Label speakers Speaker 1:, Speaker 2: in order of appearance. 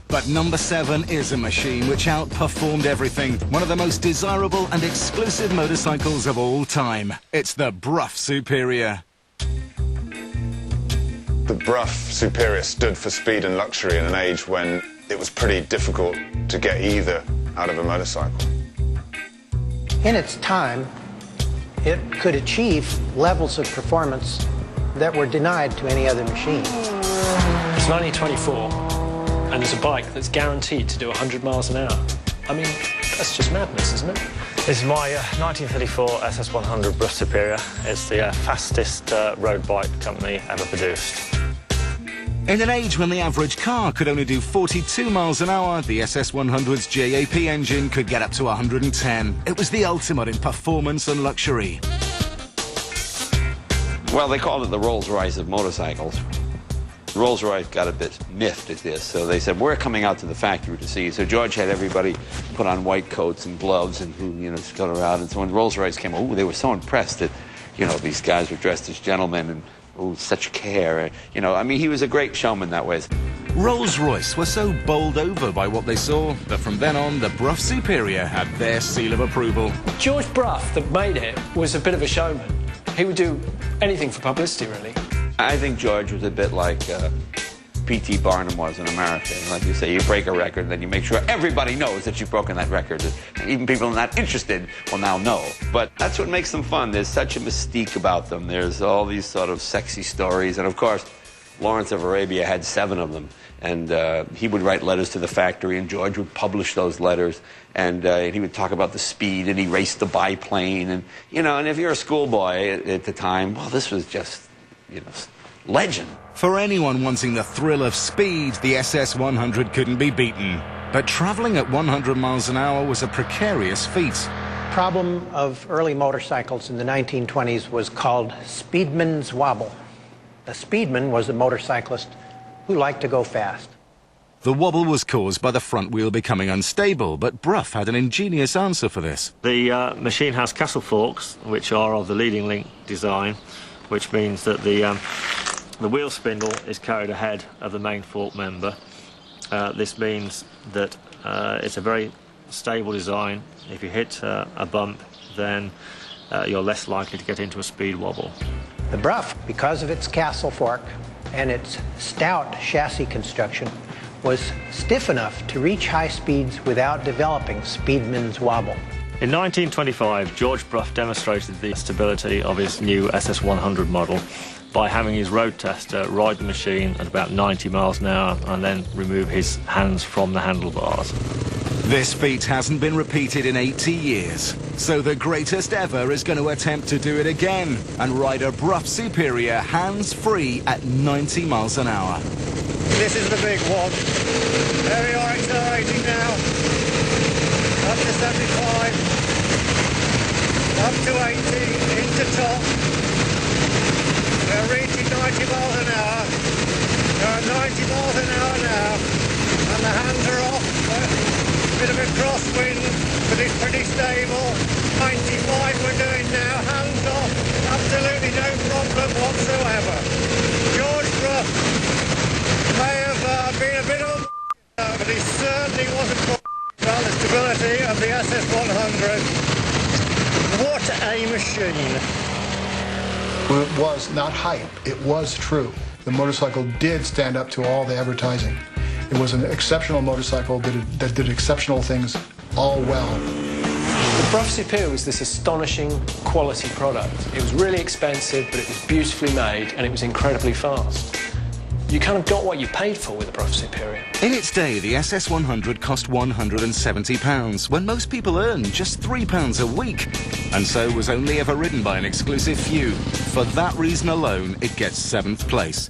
Speaker 1: But number 7 is a machine which outperformed everything. One of the most desirable and exclusive motorcycles of all time. It's the Brough Superior.
Speaker 2: The Brough Superior stood for speed and luxury in an age when it was pretty difficult to get either out of a motorcycle.
Speaker 3: In its time, it could achieve levels of performance that were denied to any other machine.
Speaker 4: It's 1924, and it's a bike that's guaranteed to do 100 miles an hour. I mean, that's just madness, isn't it?
Speaker 5: This is my 1934 SS100 Brough Superior. It's the fastest road bike company ever produced.
Speaker 1: In an age when the average car could only do 42 miles an hour, the SS100's JAP engine could get up to 110. It was the ultimate in performance and luxury.
Speaker 6: Well, they called it the Rolls-Royce of motorcycles. Rolls-Royce got a bit miffed at this, so they said, we're coming out to the factory to see. So George had everybody put on white coats and gloves and, just go around. And so when Rolls-Royce came, they were so impressed that, these guys were dressed as gentlemen and, such care. I mean, he was a great showman that way.
Speaker 1: Rolls-Royce were so bowled over by what they saw that from then on, the Brough Superior had their seal of approval.
Speaker 4: George Brough, that made it, was a bit of a showman. He would do anything for publicity, really.
Speaker 6: I think George was a bit like P.T. Barnum was in America. Like you say, you break a record, and then you make sure everybody knows that you've broken that record. And even people not interested will now know. But that's what makes them fun. There's such a mystique about them. There's all these sort of sexy stories. And, of course, Lawrence of Arabia had 7 of them. And he would write letters to the factory, and George would publish those letters. And he would talk about the speed, and he raced the biplane. And, and if you're a schoolboy at the time, well, this was just, legend.
Speaker 1: For anyone wanting the thrill of speed, the SS100 couldn't be beaten. But travelling at 100 miles an hour was a precarious feat.
Speaker 3: The problem of early motorcycles in the 1920s was called speedman's wobble. A speedman was a motorcyclist who liked to go fast.
Speaker 1: The wobble was caused by the front wheel becoming unstable, but Brough had an ingenious answer for this.
Speaker 5: The machine has castle forks, which are of the leading link design, which means that the wheel spindle is carried ahead of the main fork member. This means that it's a very stable design. If you hit a bump, then you're less likely to get into a speed wobble.
Speaker 3: The Brough, because of its castle fork and its stout chassis construction, was stiff enough to reach high speeds without developing speedman's wobble.
Speaker 5: In 1925, George Brough demonstrated the stability of his new SS100 model by having his road tester ride the machine at about 90 miles an hour and then remove his hands from the handlebars.
Speaker 1: This feat hasn't been repeated in 80 years, so the greatest ever is going to attempt to do it again and ride a Brough Superior hands-free at 90 miles an hour.
Speaker 7: This is the big one. There we are, accelerating now. Up to 75. Up to 80. Into top. We're reaching 90 miles an hour. We're at 90 miles an hour now. And the hands are off. Bit of a crosswind, but it's pretty stable. 95 we're doing now. Hands off. Absolutely no problem whatsoever. George Brough may have been a bit of a but he certainly wasn't about the stability of the SS100. What a machine.
Speaker 8: Well, it was not hype, it was true. The motorcycle did stand up to all the advertising. It was an exceptional motorcycle that did exceptional things all well.
Speaker 4: The Brough Superior was this astonishing quality product. It was really expensive, but it was beautifully made, and it was incredibly fast. You kind of got what you paid for with the Brough Superior.
Speaker 1: In its day, the SS100 cost £170, when most people earned just £3 a week, and so was only ever ridden by an exclusive few. For that reason alone, it gets 7th place.